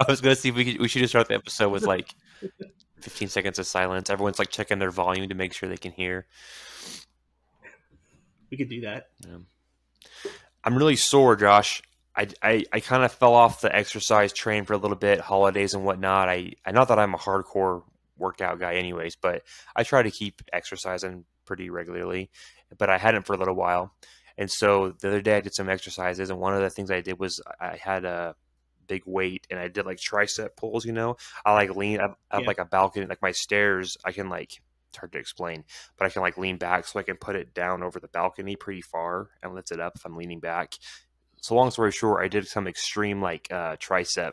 I was gonna see if we should just start the episode with like 15 seconds of silence. Everyone's like checking their volume to make sure they can hear. We could do that. Yeah. I'm really sore, Josh. I kind of fell off the exercise train for a little bit, holidays and whatnot. I not that I'm a hardcore workout guy anyways, but I try to keep exercising pretty regularly, but I hadn't for a little while. And so the other day I did some exercises, and one of the things I did was I had a big weight and I did like tricep pulls, you know. I like lean up, I have Yeah. like a balcony, like my stairs, I can like, it's hard to explain, but I can like lean back so I can put it down over the balcony pretty far and lift it up if I'm leaning back. So long story short, I did some extreme like tricep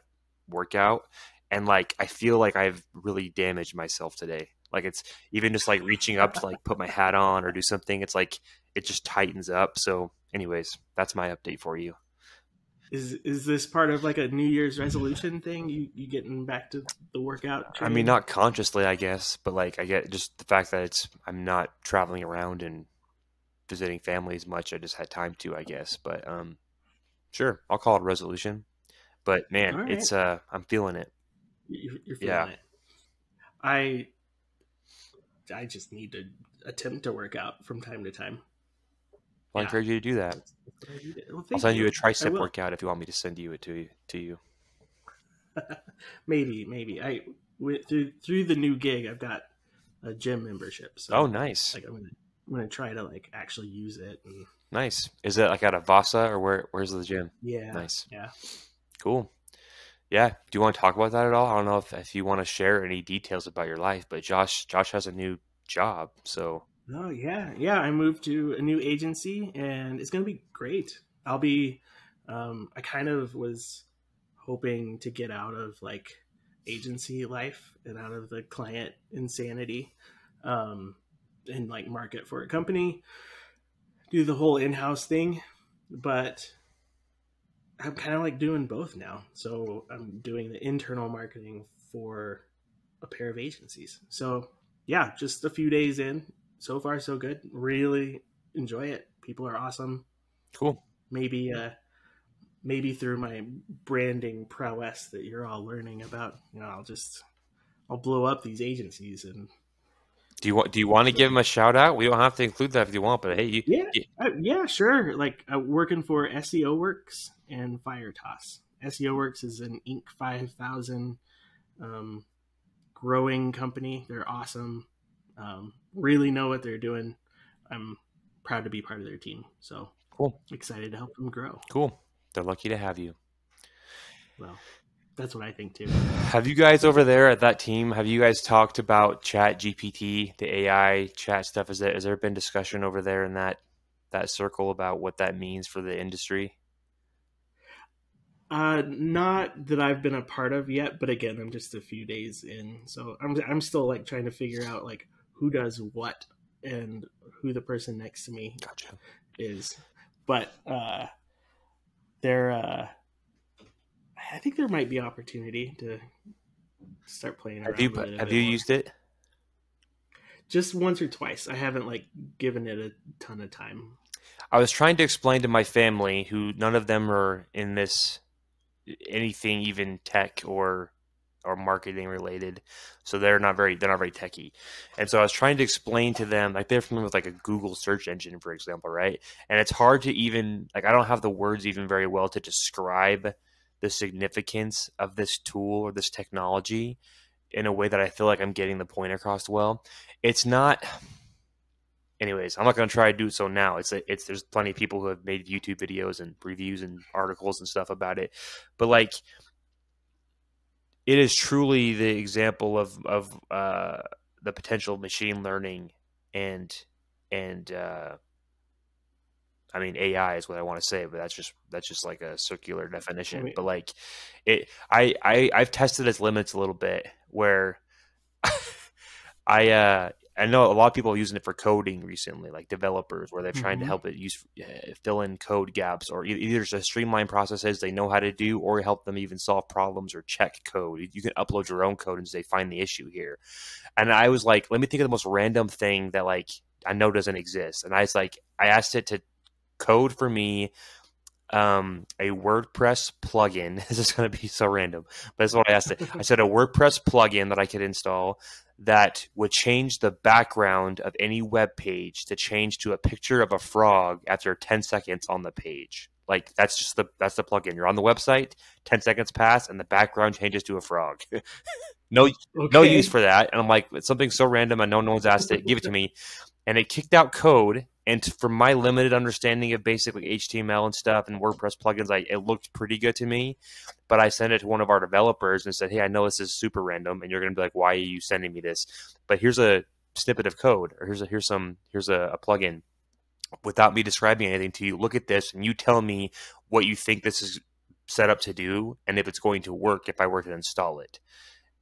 workout, and like I feel like I've really damaged myself today. Like it's even just like reaching up to like put my hat on or do something, it's like it just tightens up. So anyways, that's my update for you. Is this part of like a New Year's resolution thing? You getting back to the workout I mean, train? not consciously, I guess, but like I get just the fact that I'm not traveling around and visiting family as much. I just had time to, I guess. But sure, I'll call it a resolution. But All man, right, it's I'm feeling it. you're Yeah. feeling it. I I just need to attempt to work out from time to time. Well, I Yeah, encourage you to do that. that's what I need. Well, I'll thank send you a you. I tricep will. workout if you want me to send you it to you. Maybe I went through the new gig. I've got a gym membership, Oh, so nice. like I'm gonna try to like actually use it. And Nice. Is it like at a Vasa or where's the gym? yeah, Nice. yeah. Cool. Yeah. Do you want to talk about that at all? I don't know if you want to share any details about your life, but Josh has a new job. So, Oh yeah. I moved to a new agency, and it's gonna be great. I'll be. I kind of was hoping to get out of like agency life and out of the client insanity, um, and like market for a company, do the whole in-house thing, but I'm kind of like doing both now. So I'm doing the internal marketing for a pair of agencies. So yeah, just a few days in. So far, so good. Really enjoy it. People are awesome. cool. Maybe, maybe through my branding prowess that you're all learning about, I'll blow up these agencies and Do you want to give him a shout out? We don't have to include that if you want, but hey, yeah, yeah, sure. Like working for SEO Works and FireToss. SEO Works is an Inc. 5000 um, growing company. They're awesome. Really know what they're doing. I'm proud to be part of their team. So cool. excited to help them grow. Cool. They're lucky to have you. Well, that's what I think too. Have you guys over there at that team, have you guys talked about Chat GPT, the AI chat stuff? Has there been discussion over there in that circle about what that means for the industry? Not that I've been a part of yet, but again, I'm just a few days in, so I'm still like trying to figure out like who does what and who the person next to me Gotcha. is. But there, I think there might be opportunity to start playing around with it a Have bit you more. used it? Just once or twice. I haven't like given it a ton of time. I was trying to explain to my family, who none of them are in this anything even tech or marketing related, so they're not very techy. And so I was trying to explain to them, like they're familiar with like a Google search engine, for example, right? And it's hard to even like I don't have the words even very well to describe the significance of this tool or this technology in a way that I feel like I'm getting the point across well. It's not. Anyways, I'm not going to try to do so now. It's there's plenty of people who have made YouTube videos and reviews and articles and stuff about it, but like it is truly the example of the potential of machine learning and and I mean AI is what I want to say, but that's just like a circular I definition. mean, But like I've tested its limits a little bit where I know a lot of people are using it for coding recently, like developers, where they're trying to mhm. help it fill in code gaps, or either just streamline processes they know how to do, or help them even solve problems or check code. You can upload your own code and say, find the issue here. And I was like, let me think of the most random thing that like I know doesn't exist. And I asked it to code for me a WordPress plugin. This is going to be so random, but that's what I asked it. I said a WordPress plugin that I could install that would change the background of any web page to change to a picture of a frog after 10 seconds on the page. Like that's the plugin. You're on the website, 10 seconds pass, and the background changes to a frog. no no use Okay. for that. And I'm like, it's something so random and no one's asked it. Give it to me. And it kicked out code. And from my limited understanding of basically HTML and stuff and WordPress plugins, it looked pretty good to me. But I sent it to one of our developers and said, hey, I know this is super random, and you're going to be like, why are you sending me this? But here's a snippet of code, or here's a plugin without me describing anything to you. Look at this, and you tell me what you think this is set up to do, and if it's going to work if I were to install it.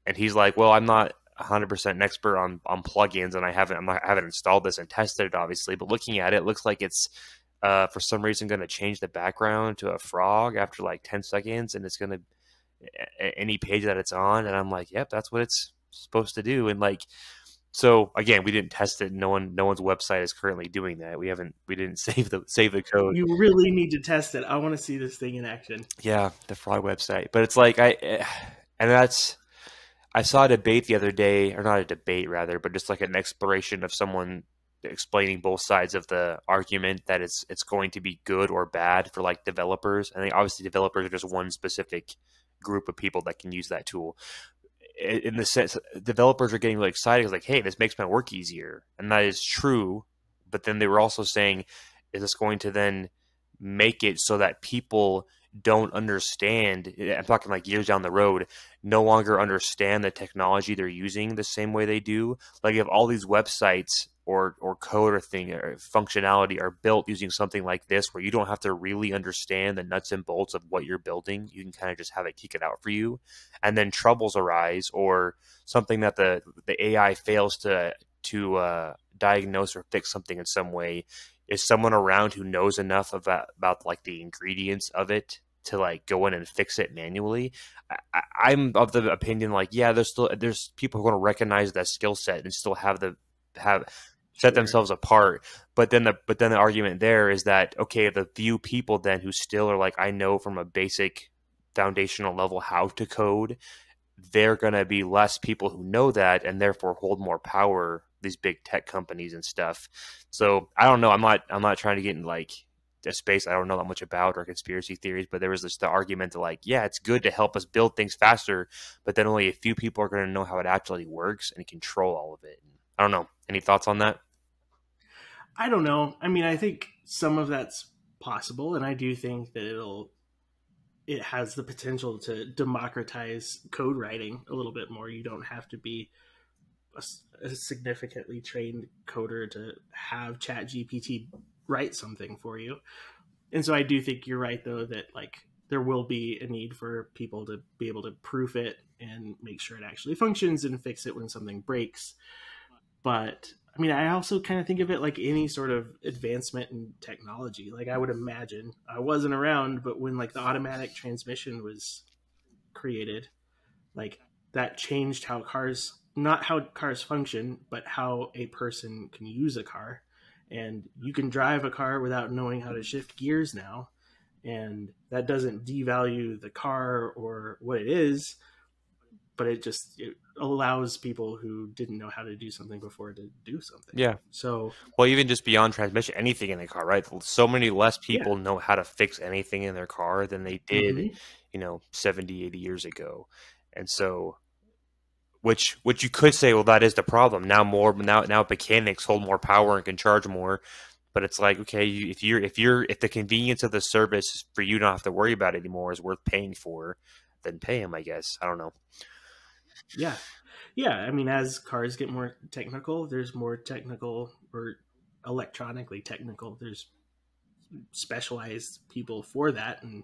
And he's like, well, I'm not 100% an expert on plugins, and I haven't installed this and tested it, obviously. But looking at it, it looks like it's for some reason going to change the background to a frog after like 10 seconds, and it's going to any page that it's on. And I'm like, yep, that's what it's supposed to do. And like, so again, we didn't test it. No one's website is currently doing that. We didn't save the code. You really need to test it. I want to see this thing in action. Yeah, the frog website. But it's like I saw a debate the other day, or not a debate rather, but just like an exploration of someone explaining both sides of the argument that it's going to be good or bad for like developers. I think obviously developers are just one specific group of people that can use that tool. In the sense, developers are getting really excited. It's like, hey, this makes my work easier, and that is true. But then they were also saying, is this going to then make it so that people don't understand? I'm talking like years down the road, no longer understand the technology they're using the same way they do. Like if all these websites or code or thing or functionality are built using something like this, where you don't have to really understand the nuts and bolts of what you're building, you can kind of just have it kick it out for you, and then troubles arise or something that the AI fails to diagnose or fix something in some way. Is someone around who knows enough about like the ingredients of it to like go in and fix it manually? I'm of the opinion like, yeah, there's people who are going to recognize that skill set and still have set Sure. themselves apart. But then the argument there is that, okay, the few people then who still are like, I know from a basic foundational level how to code, they're going to be less people who know that and therefore hold more power, these big tech companies and stuff. So I don't know. I'm not trying to get in like a space I don't know that much about or conspiracy theories, but there was just the argument to like, yeah, it's good to help us build things faster, but then only a few people are going to know how it actually works and control all of it. I don't know. Any thoughts on that? I don't know. I mean, I think some of that's possible, and I do think that it has the potential to democratize code writing a little bit more. You don't have to be a significantly trained coder to have Chat GPT write something for you. And so I do think you're right, though, that like there will be a need for people to be able to proof it and make sure it actually functions and fix it when something breaks. But I mean, I also kind of think of it like any sort of advancement in technology. Like I would imagine, I wasn't around, but when like the automatic transmission was created, like that changed how cars, not how cars function, but how a person can use a car. And you can drive a car without knowing how to shift gears now. And that doesn't devalue the car or what it is, but it allows people who didn't know how to do something before to do something. Yeah. So Well, even just beyond transmission, anything in the car, right? So many less yeah. people know how to fix anything in their car than they did, Mm-hmm. 70, 80 years ago. And so, which you could say, well, that is the problem. Now mechanics hold more power and can charge more. But it's like, okay, if the convenience of the service for you not have to worry about it anymore is worth paying for, then pay them, I guess. I don't know. Yeah. Yeah. I mean, as cars get more technical, there's more technical or electronically technical. There's specialized people for that, and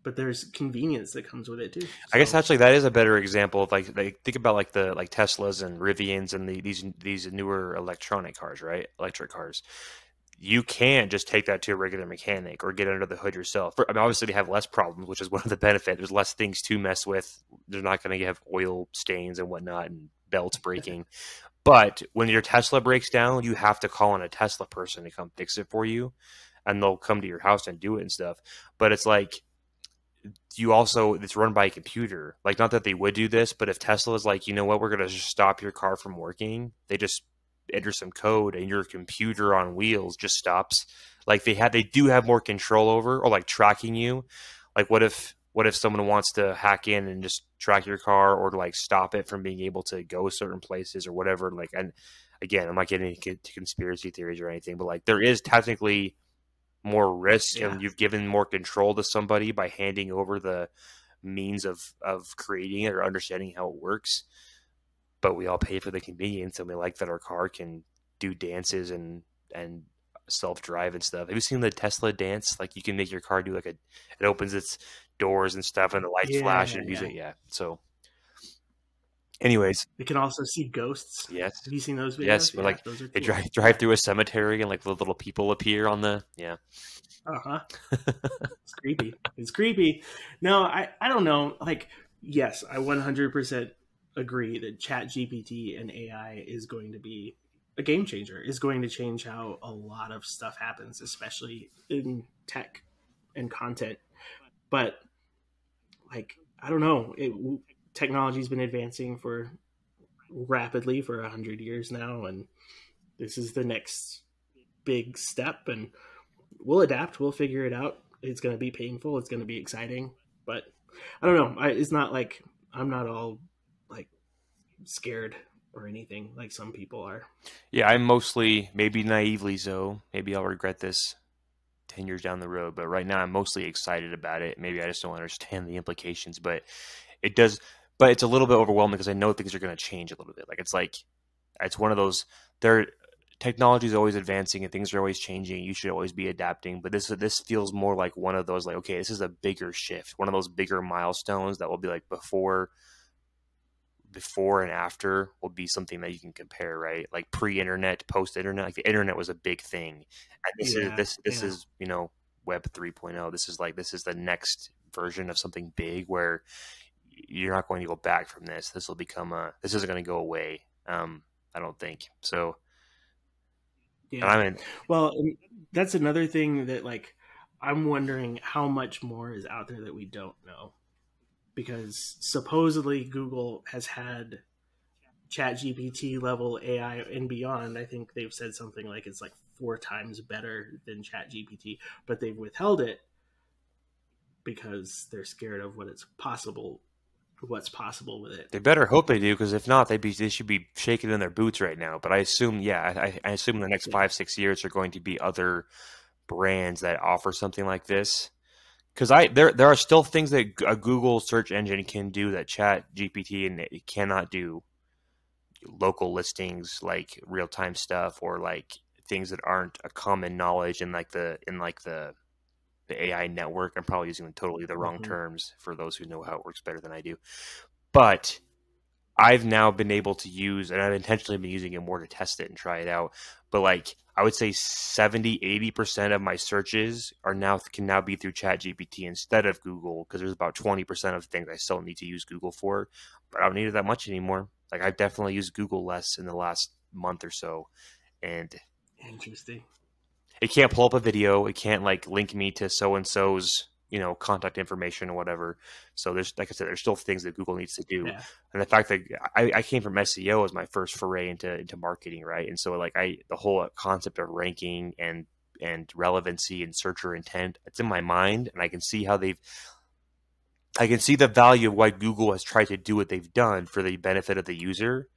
but there's convenience that comes with it too. I guess So actually that is a better example of like think about like the like Teslas and Rivians and these newer electronic cars, right? Electric cars. You can't just take that to a regular mechanic or get under the hood yourself. I mean, obviously they have less problems, which is one of the benefits. There's less things to mess with. They're not going to have oil stains and whatnot and belts breaking. But when your Tesla breaks down, you have to call on a Tesla person to come fix it for you. and they'll come to your house and do it and stuff. But it's like, you also, it's run by a computer. Like, not that they would do this, but if Tesla is like, you know what, we're going to just stop your car from working, they just enter some code and your computer on wheels just stops. Like, they do have more control over, or like tracking you. Like, what if someone wants to hack in and just track your car, or to like stop it from being able to go certain places or whatever? Like, and again, I'm not getting into conspiracy theories or anything, but like, there is technically more risk, Yeah. and you've given more control to somebody by handing over the means of creating it or understanding how it works. But we all pay for the convenience, and we like that our car can do dances and self-drive and stuff. Have you seen the Tesla dance? Like, you can make your car do like it opens its doors and stuff, and the lights flash Yeah, and yeah. music. Yeah. So anyways, They can also see ghosts. yes. Have you seen those Yes, videos? but Yeah, like, those are they cool. drive Yeah. through a cemetery, and like the little people appear on the, yeah. Uh-huh. It's creepy. It's creepy. No, I don't know. Like, yes, I 100% agree that Chat GPT and AI is going to be a game changer. Is going to change how a lot of stuff happens, especially in tech and content. But like, I don't know. Technology's been advancing for rapidly for 100 years now, and this is the next big step. And we'll adapt. We'll figure it out. It's going to be painful. It's going to be exciting, but I don't know. It's not like I'm not all like scared or anything like some people are. Yeah, I'm mostly, maybe naively so, maybe I'll regret this 10 years down the road, but right now I'm mostly excited about it. Maybe I just don't understand the implications, but it does, but it's a little bit overwhelming because I know things are going to change a little bit. Like, it's one of those, there, technology is always advancing and things are always changing. You should always be adapting, but this feels more like one of those, like, okay, this is a bigger shift, one of those bigger milestones that will be like before and after will be something that you can compare, right? Like pre-internet, post-internet, like the internet was a big thing, and this is Yeah, this yeah, is Web 3.0. This is the next version of something big where you're not going to go back from this. This isn't going to go away. I don't think so. And yeah. I'm in. Well, and that's another thing that like I'm wondering how much more is out there that we don't know because supposedly Google has had Chat GPT level AI and beyond. I think they've said something like it's like 4 times better than Chat GPT, but they've withheld it because they're scared of what's possible with it. They better hope they do, because if not, they should be shaking in their boots right now. But I assume, yeah, I assume in the next Yeah, 5 6 years are going to be other brands that offer something like this. Because there are still things that a Google search engine can do that Chat GPT and it cannot do. Local listings, like real time stuff, or like things that aren't a common knowledge in the AI network. I'm probably using totally the wrong mm-hmm. terms for those who know how it works better than I do. But I've now been able to use, and I've intentionally been using it more to test it and try it out. But like, I would say 70-80% of my searches can now be through ChatGPT instead of Google, because there's about 20% of things I still need to use Google for, but I don't need it that much anymore. Like, I've definitely used Google less in the last month or so, and Interesting. it can't pull up a video. It can't like link me to so and so's contact information or whatever. So there's, like I said, there's still things that Google needs to do. Yeah, And the fact that I came from SEO as my first foray into marketing, right? And so like the whole concept of ranking and relevancy and searcher intent, it's in my mind, and I can see the value of why Google has tried to do what they've done for the benefit of the user.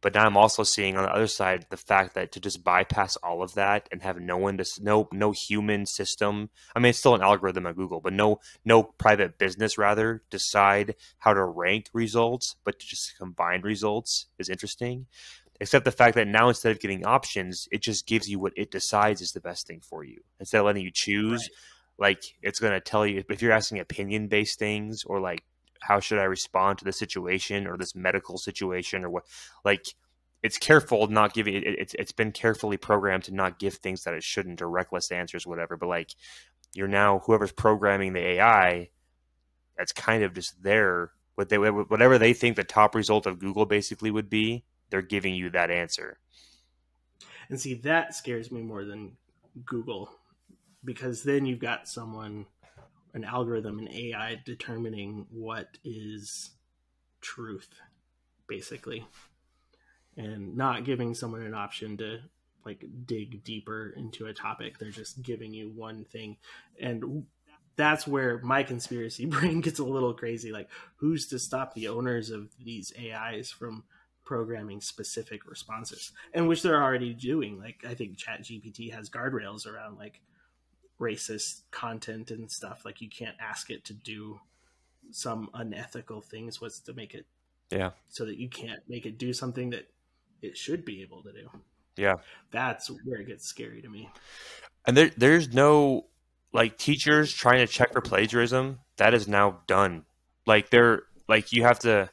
But now I'm also seeing on the other side the fact that to just bypass all of that and have no human system. I mean, it's still an algorithm at Google, but no private business rather decide how to rank results, but to just combine results is interesting. Except the fact that now, instead of getting options, it just gives you what it decides is the best thing for you. Instead of letting you choose, right. like, it's going to tell you if you're asking opinion based things, or like, how should I respond to this situation or this medical situation or what, like, it's careful not giving it's been carefully programmed to not give things that it shouldn't, or reckless answers, whatever. But like, you're now, whoever's programming the AI, that's kind of just there, whatever they think the top result of Google basically would be, they're giving you that answer. And see, that scares me more than Google because then you've got someone, an algorithm, an AI determining what is truth, basically, and not giving someone an option to like dig deeper into a topic. They're just giving you one thing. And that's where my conspiracy brain gets a little crazy. Like, who's to stop the owners of these AIs from programming specific responses? And which they're already doing. Like, I think Chat GPT has guardrails around like racist content and stuff. Like, you can't ask it to do some unethical things. What's to make it Yeah. so that you can't make it do something that it should be able to do? Yeah. That's where it gets scary to me. And there's no like teachers trying to check for plagiarism. That is now done. Like they're like you have to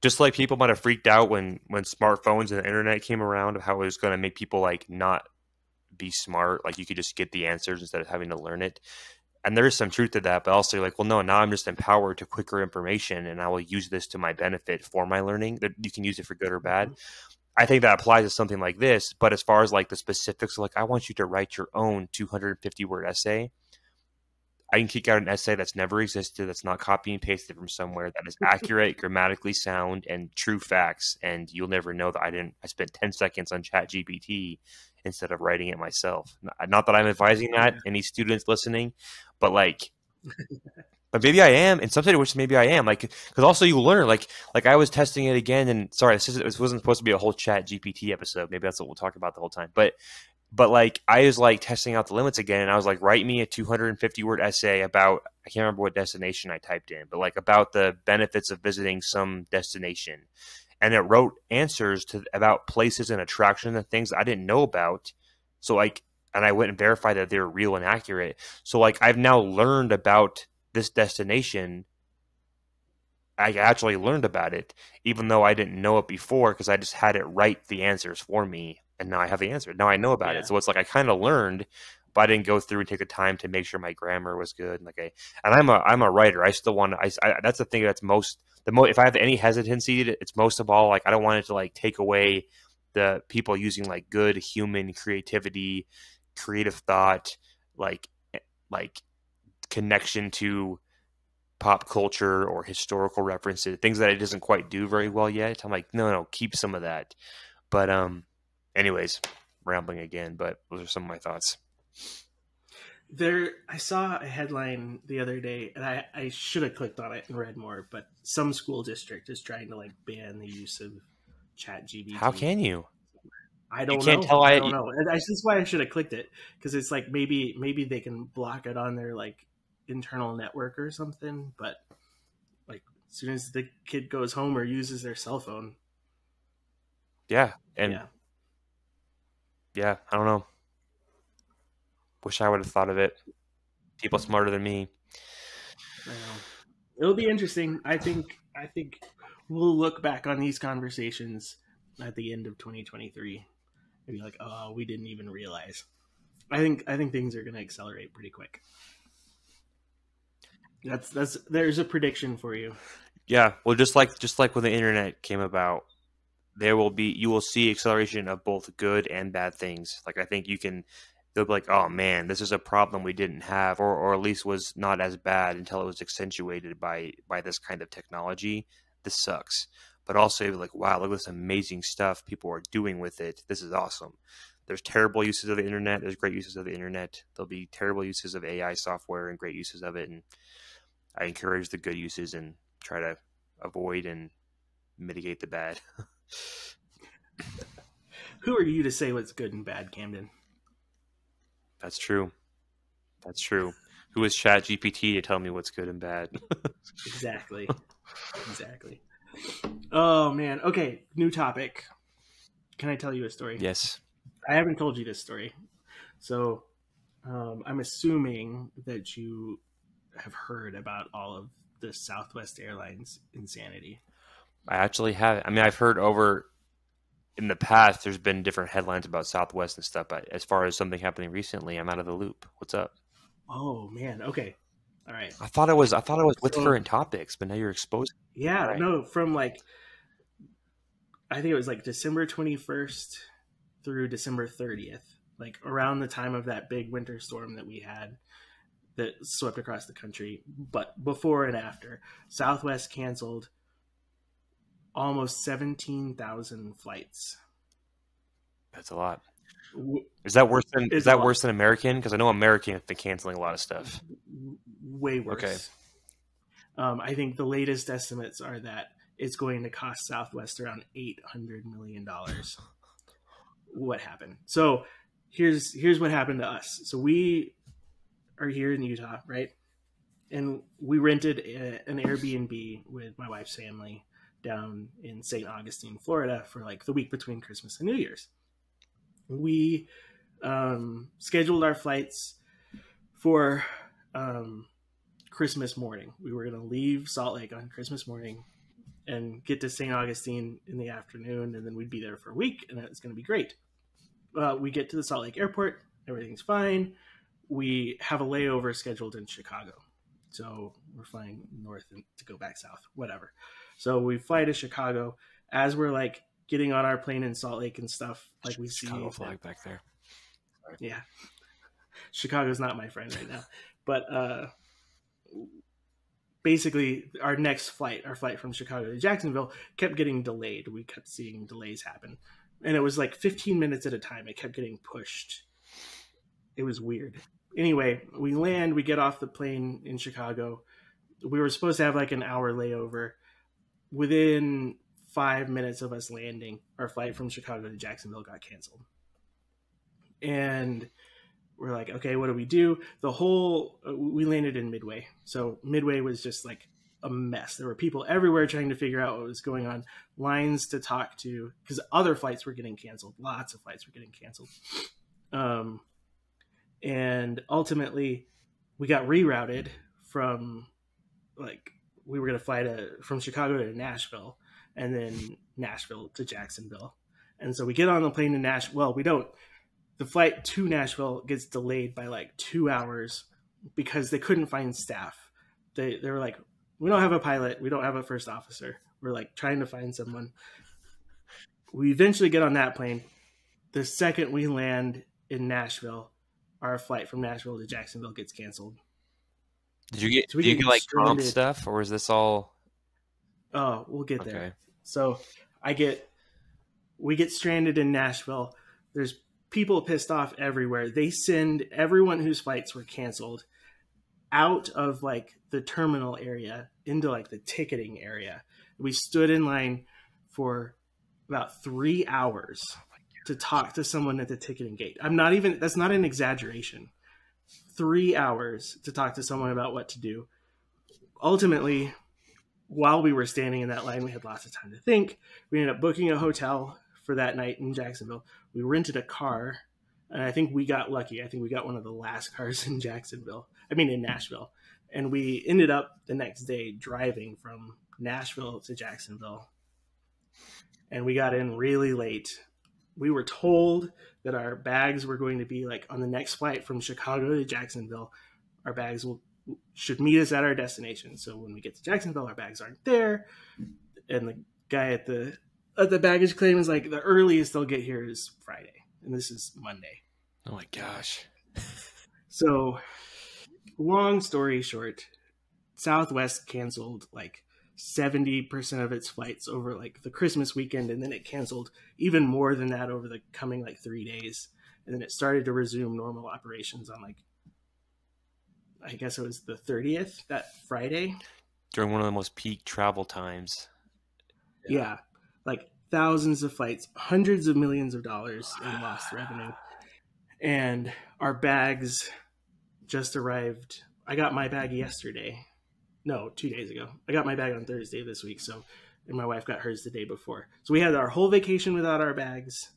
just like people might have freaked out when smartphones and the internet came around of how it was going to make people like not be smart. Like you could just get the answers instead of having to learn it. And there is some truth to that, but also you're like, well, no, now I'm just empowered to quicker information and I will use this to my benefit for my learning. That you can use it for good or bad. Mhm. I think that applies to something like this, but as far as like the specifics, like I want you to write your own 250 word essay. I can kick out an essay that's never existed, that's not copy and pasted from somewhere, that is accurate, grammatically sound, and true facts. And you'll never know that I spent 10 seconds on Chat GPT instead of writing it myself. Not that I'm advising that Yeah. any students listening, but like, but maybe I am in some situations. Maybe I am like because also you learn like I was testing it again, and sorry, this wasn't supposed to be a whole Chat GPT episode. Maybe that's what we'll talk about the whole time, but like I was like testing out the limits again, and I was like, write me a 250 word essay about I can't remember what destination I typed in, but like about the benefits of visiting some destination, and it wrote answers to about places and attractions and things I didn't know about. So like, and I went and verified that they were real and accurate. So like, I've now learned about this destination. I actually learned about it, even though I didn't know it before because I just had it write the answers for me, and now I have the answer. Now I know about it, Yeah. so it's like I kind of learned, but I didn't go through and take the time to make sure my grammar was good. And I'm a writer. I still want to. That's the thing that's most. If I have any hesitancy, it's most of all like I don't want it to like take away the people using like good human creativity, creative thought, like like connection to pop culture or historical references, things that it doesn't quite do very well yet. I'm like, no, keep some of that. But anyways, rambling again, but those are some of my thoughts. I saw a headline the other day, and I should have clicked on it and read more. But some school district is trying to like ban the use of Chat How GBT. can you? I You don't can't know. tell I I. don't know. And that's why I should have clicked it, because it's like maybe they can block it on their like internal network or something. But like as soon as the kid goes home or uses their cell phone, Yeah, and yeah, yeah, I don't know. Wish I would have thought of it. People smarter than me. I know. It'll be interesting. I think we'll look back on these conversations at the end of 2023 and be like, oh, we didn't even realize. I think things are going to accelerate pretty quick. That's there's a prediction for you. Yeah, well, just like when the internet came about, you will see acceleration of both good and bad things. Like I think they'll be like, oh man, this is a problem we didn't have, or at least was not as bad until it was accentuated by this kind of technology. This sucks. But also you'll be like, wow, look at this amazing stuff people are doing with it. This is awesome. There's terrible uses of the internet. There's great uses of the internet. There'll be terrible uses of AI software and great uses of it. And I encourage the good uses and try to avoid and mitigate the bad. Who are you to say what's good and bad, Camden? That's true. That's true. Who is Chat GPT to tell me what's good and bad? Exactly. Exactly. Oh man. Okay, new topic. Can I tell you a story? Yes. I haven't told you this story. So I'm assuming that you have heard about all of the Southwest Airlines insanity. I actually have. I mean, I've heard over in the past there's been different headlines about Southwest and stuff, but as far as something happening recently, I'm out of the loop. What's up? Oh man. Okay. All right. I thought it was with So current topics, but now you're exposing. All yeah, right. no, from like I think it was like December 21st through December 30th. like around the time of that big winter storm that we had that swept across the country. But before and after, Southwest canceled almost 17,000 flights. That's a lot. W- Is that worse than It's a lot. American? Because I know American has been canceling a lot of stuff. Way worse. Okay. I think the latest estimates are that it's going to cost Southwest around $800 million. What happened? So here's what happened to us. So we are here in Utah, right? And we rented an Airbnb with my wife's family down in St. Augustine, Florida, for like the week between Christmas and New Year's. We scheduled our flights for Christmas morning. We were going to leave Salt Lake on Christmas morning and get to St. Augustine in the afternoon, and then we'd be there for a week, and it's going to be great. We get to the Salt Lake airport, everything's fine. We have a layover scheduled in Chicago, so we're flying north to go back south, whatever. So we fly to Chicago. As we're like getting on our plane in Salt Lake and stuff, like we see Chicago flag back there. Sorry. Yeah, Chicago's not my friend right now, but basically our flight from Chicago to Jacksonville kept getting delayed. We kept seeing delays happen, and it was like 15 minutes at a time. It kept getting pushed. It was weird. Anyway, we land, we get off the plane in Chicago. We were supposed to have like an hour layover. Within 5 minutes of us landing, our flight from Chicago to Jacksonville got canceled. And we're like, okay, what do we do? We landed in Midway. So Midway was just like a mess. There were people everywhere trying to figure out what was going on, lines to talk to, because other flights were getting canceled. Lots of flights were getting canceled. And ultimately, we got rerouted from, like, we were going to fly from Chicago to Nashville, and then Nashville to Jacksonville. And so we get on the plane to Nashville. Well, we don't. The flight to Nashville gets delayed by like 2 hours because they couldn't find staff. They were like, we don't have a pilot. We don't have a first officer. We're like trying to find someone. We eventually get on that plane. The second we land in Nashville, our flight from Nashville to Jacksonville gets canceled. Did you get like comp stuff, or is this all? Oh, we'll get there. Okay. So we get stranded in Nashville. There's people pissed off everywhere. They send everyone whose flights were canceled out of like the terminal area into like the ticketing area. We stood in line for about 3 hours to talk to someone at the ticketing gate. That's not an exaggeration. 3 hours to talk to someone about what to do. Ultimately, while we were standing in that line, we had lots of time to think. We ended up booking a hotel for that night in Jacksonville. We rented a car, and I think we got lucky. I think we got one of the last cars in Nashville. And we ended up the next day driving from Nashville to Jacksonville. And we got in really late. We were told that our bags were going to be like on the next flight from Chicago to Jacksonville. Our bags should meet us at our destination. So when we get to Jacksonville, our bags aren't there. And the guy at the baggage claim is like, the earliest they'll get here is Friday. And this is Monday. Oh my gosh. So long story short, Southwest canceled like 70% of its flights over like the Christmas weekend, and then it canceled even more than that over the coming like 3 days, and then it started to resume normal operations on like, I guess it was the 30th, that Friday, during one of the most peak travel times. Yeah, like thousands of flights, hundreds of millions of dollars in lost revenue, and our bags just arrived. I got my bag yesterday. No, 2 days ago. I got my bag on Thursday this week, and my wife got hers the day before. So we had our whole vacation without our bags,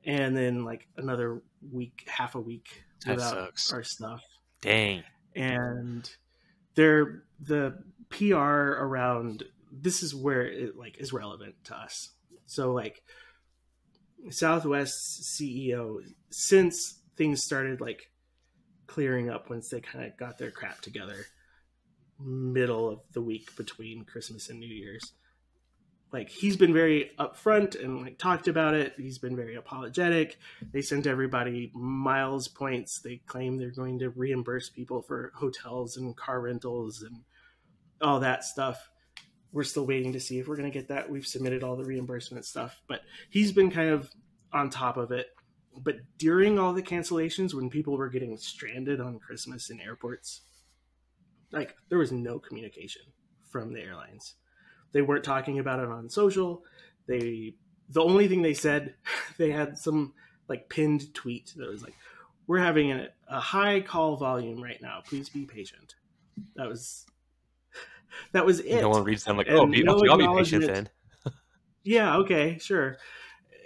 and then like another week, half a week without our stuff. Dang. And the PR around this is where it like is relevant to us. So like Southwest's CEO, since things started like clearing up, once they kind of got their crap together, middle of the week between Christmas and New Year's, like he's been very upfront and like talked about it. He's been very apologetic. They sent everybody miles points. They claim they're going to reimburse people for hotels and car rentals and all that stuff. We're still waiting to see if we're going to get that. We've submitted all the reimbursement stuff, but he's been kind of on top of it. But during all the cancellations, when people were getting stranded on Christmas in airports, like there was no communication from the airlines. They weren't talking about it on social. The only thing they said, they had some like pinned tweet that was like, "We're having a high call volume right now. Please be patient." That was it. No one reads them like, oh, And no okay, I'll be patient acknowledgement. then. Yeah, okay, sure.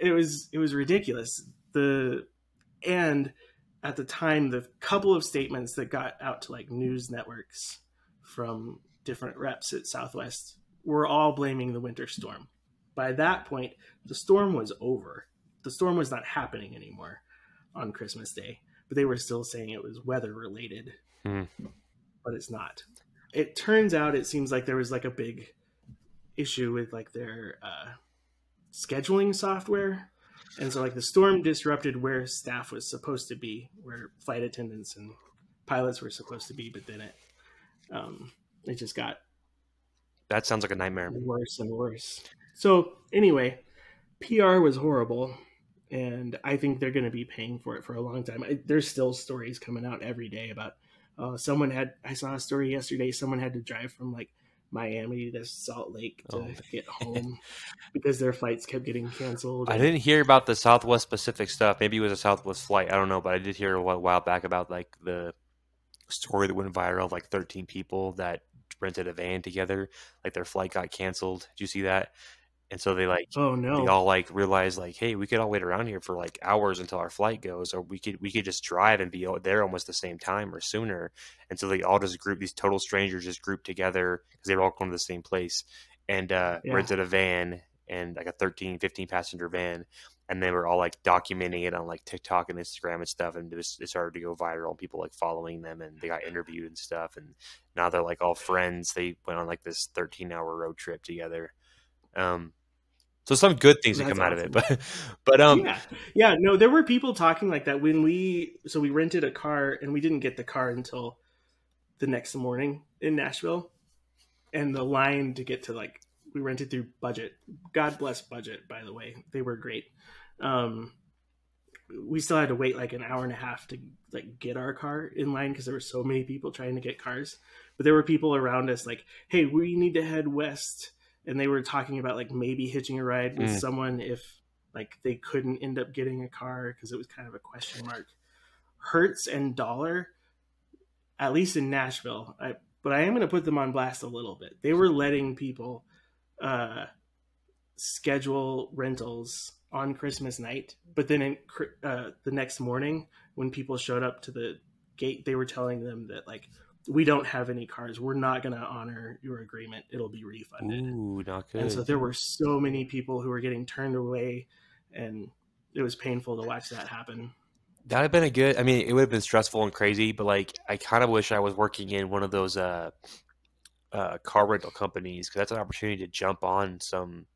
It was ridiculous. And at the time, the couple of statements that got out to like news networks from different reps at Southwest were all blaming the winter storm. By that point, the storm was over. The storm was not happening anymore on Christmas Day, but they were still saying it was weather related, but it's not. It turns out it seems like there was like a big issue with like their scheduling software. And so like the storm disrupted where staff was supposed to be, where flight attendants and pilots were supposed to be, but then it just got That sounds like a nightmare. worse and worse. So anyway, PR was horrible, and I think they're going to be paying for it for a long time. There's still stories coming out every day about I saw a story yesterday, someone had to drive from like Miami to Salt Lake to get home because their flights kept getting canceled. I didn't hear about the Southwest Pacific stuff. Maybe it was a Southwest flight. I don't know, but I did hear a while back about like the story that went viral of like 13 people that rented a van together. Like their flight got canceled. Did you see that? And so they like Oh no. they all like realized like, hey, we could all wait around here for like hours until our flight goes, or we could just drive and be there almost the same time or sooner. And so they all just these total strangers just grouped together because they were all going to the same place and rented a van and like a 13, 15 passenger van. And they were all like documenting it on like TikTok and Instagram and stuff. And it started to go viral and people like following them and they got interviewed and stuff. And now they're like all friends. They went on like this 13-hour road trip together. So some good things that come out of it, but no, there were people talking like that when we rented a car and we didn't get the car until the next morning in Nashville, and the line to get to like we rented through Budget. God bless Budget, by the way, they were great. We still had to wait like an hour and a half to like get our car in line because there were so many people trying to get cars, but there were people around us like, hey, we need to head west. And they were talking about like maybe hitching a ride with someone if like they couldn't end up getting a car because it was kind of a question mark. Hertz and Dollar, at least in Nashville, but I am going to put them on blast a little bit. They were letting people schedule rentals on Christmas night, but then the next morning when people showed up to the gate, they were telling them that like, we don't have any cars. We're not going to honor your agreement. It'll be refunded. Ooh, not good. And so there were so many people who were getting turned away, and it was painful to watch that happen. That'd have been I mean, it would have been stressful and crazy, but like, I kind of wish I was working in one of those car rental companies because that's an opportunity to jump on some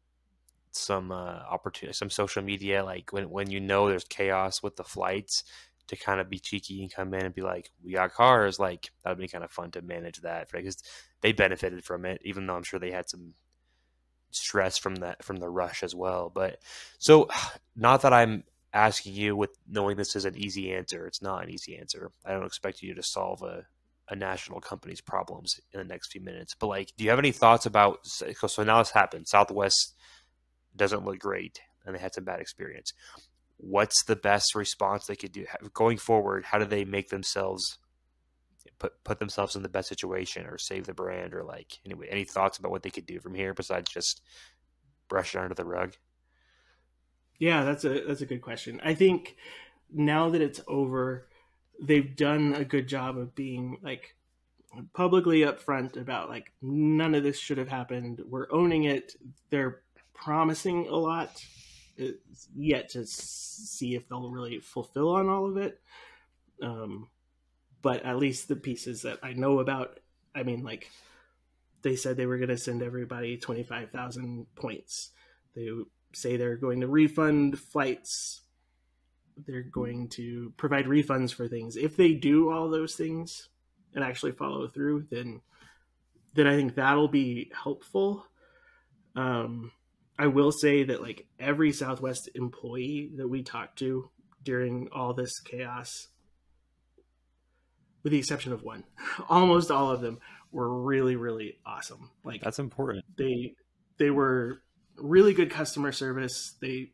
opportunity, some social media, like when you know there's chaos with the flights, to kind of be cheeky and come in and be like, we got cars. Like that would be kind of fun to manage that because they benefited from it, even though I'm sure they had some stress from the rush as well. But so not that I'm asking you with knowing this is an easy answer. It's not an easy answer. I don't expect you to solve a national company's problems in the next few minutes, but like, do you have any thoughts about, so now this happened, Southwest doesn't look great and they had some bad experience. What's the best response they could do going forward? How do they make themselves put themselves in the best situation or save the brand, or like anyway, any thoughts about what they could do from here besides just brush it under the rug? Yeah, that's a good question. I think now that it's over, they've done a good job of being like publicly upfront about like none of this should have happened. We're owning it. They're promising a lot. It's yet to see if they'll really fulfill on all of it. But at least the pieces that I know about, I mean, like they said they were going to send everybody 25,000 points. They say they're going to refund flights. They're going to provide refunds for things. If they do all those things and actually follow through, then I think that'll be helpful. I will say that like every Southwest employee that we talked to during all this chaos, with the exception of one, almost all of them were really, really awesome. Like That's important. they were really good customer service. They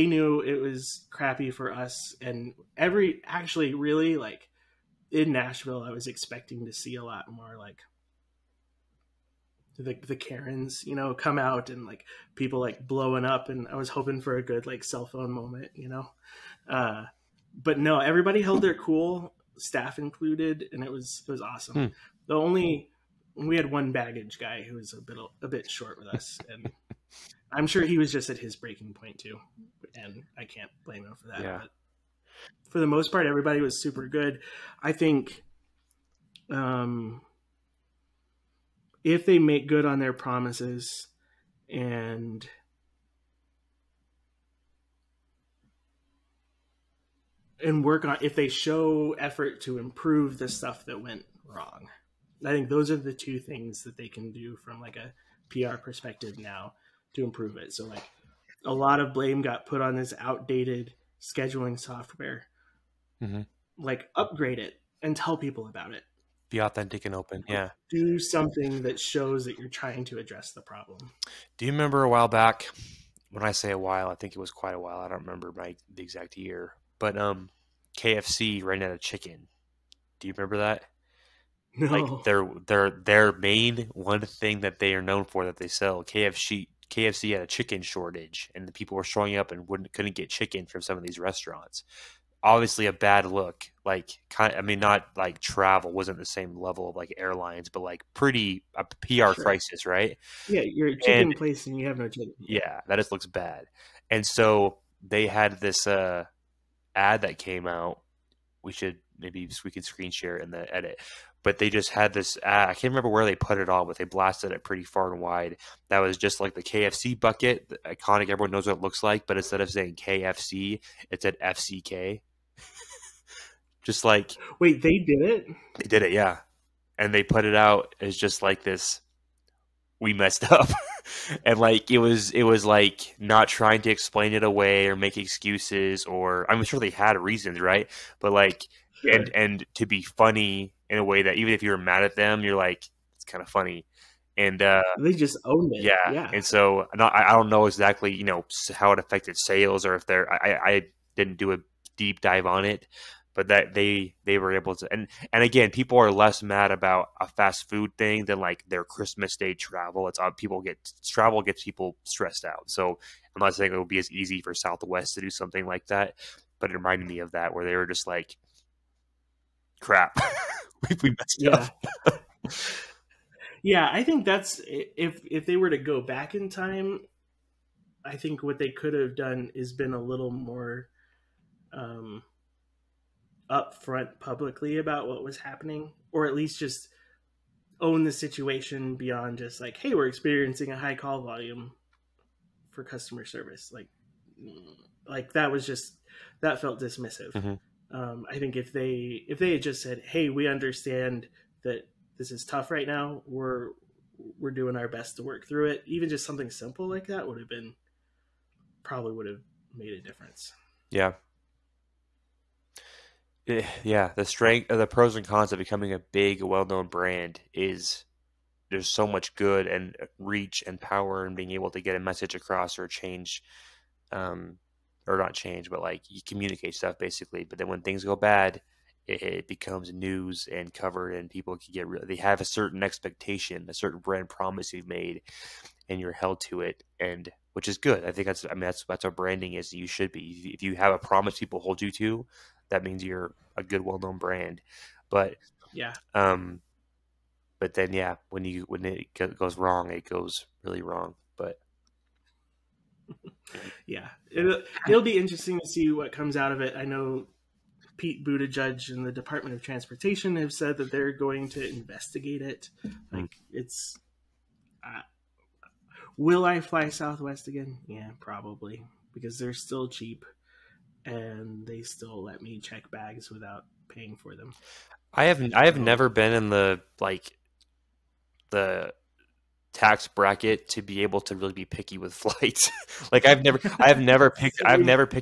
knew it was crappy for us, and actually really like in Nashville, I was expecting to see a lot more like the Karens, you know, come out and like people like blowing up, and I was hoping for a good like cell phone moment, you know. But no, everybody held their cool, staff included, and it was awesome. We had one baggage guy who was a bit short with us, and I'm sure he was just at his breaking point too, and I can't blame him for that. Yeah. But for the most part, everybody was super good. I think if they make good on their promises and work on, if they show effort to improve the stuff that went wrong, I think those are the two things that they can do from like a PR perspective now to improve it. So like a lot of blame got put on this outdated scheduling software. Like upgrade it and tell people about it. Be authentic and open. Yeah. Do something that shows that you're trying to address the problem. Do you remember a while back? When I say a while, I think it was quite a while. I don't remember the exact year, but KFC ran out of chicken. Do you remember that? No. Like their main one thing that they are known for that they sell, KFC had a chicken shortage, and the people were showing up and couldn't get chicken from some of these restaurants. Obviously a bad look. Like, I mean, not like travel wasn't the same level of like airlines, but like pretty a PR crisis, right? Yeah, you're a chicken place and you have no chicken. Yeah, that just looks bad. And so they had this ad that came out. We can screen share it in the edit. But they just had this ad. I can't remember where they put it on, but they blasted it pretty far and wide. That was just like the KFC bucket, the iconic. Everyone knows what it looks like, but instead of saying KFC, it said FCK. Just like, wait, they did it? They did it, yeah. And they put it out as just like this, we messed up. And like it was like not trying to explain it away or make excuses, or I'm sure they had reasons, right? But like and to be funny in a way that even if you were mad at them, you're like, it's kind of funny. And they just owned it. Yeah. And so I don't know exactly, you know, how it affected sales, or if I didn't do a deep dive on it, but that they were able to, and again, people are less mad about a fast food thing than like their Christmas Day travel. Travel gets people stressed out. So I'm not saying it will be as easy for Southwest to do something like that, but it reminded me of that, where they were just like, crap, we messed up. Yeah, I think that's, if they were to go back in time, I think what they could have done is been a little more upfront publicly about what was happening, or at least just own the situation beyond just like, hey, we're experiencing a high call volume for customer service. Like that was just, that felt dismissive. I think if they had just said, hey, we understand that this is tough right now, we're doing our best to work through it, even just something simple like that probably would have made a difference. Yeah, the strength of the pros and cons of becoming a big, well-known brand is there's so much good and reach and power in being able to get a message across or change, or not change, but like you communicate stuff basically. But then when things go bad, it becomes news and covered, and people can they have a certain expectation, a certain brand promise you've made, and you're held to it, and which is good. I think that's what branding is. You should be. If you have a promise people hold you to, that means you're a good, well-known brand. But yeah, but then when it goes wrong, it goes really wrong. But yeah, it'll be interesting to see what comes out of it. I know Pete Buttigieg and the Department of Transportation have said that they're going to investigate it. Like, it's will I fly Southwest again? Yeah, probably, because they're still cheap and they still let me check bags without paying for them. I have never been in the the tax bracket to be able to really be picky with flights. Like I've never picked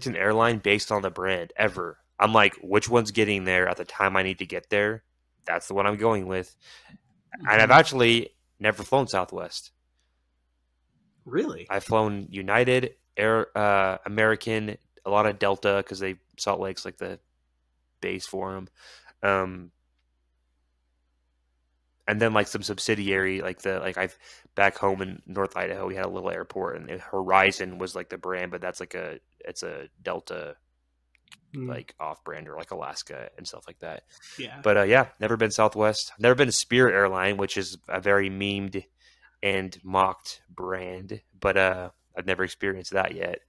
an airline based on the brand ever. I'm like, which one's getting there at the time I need to get there? That's the one I'm going with. And I've actually never flown Southwest. Really? I've flown United, Air, American, a lot of Delta because Salt Lake's like the base for them. And then like some subsidiary, I've back home in North Idaho, we had a little airport, and Horizon was like the brand, but that's it's a Delta like off brand, or like Alaska and stuff like that. Yeah. But yeah, never been Southwest. Never been Spirit Airline, which is a very memed and mocked brand, but I've never experienced that yet.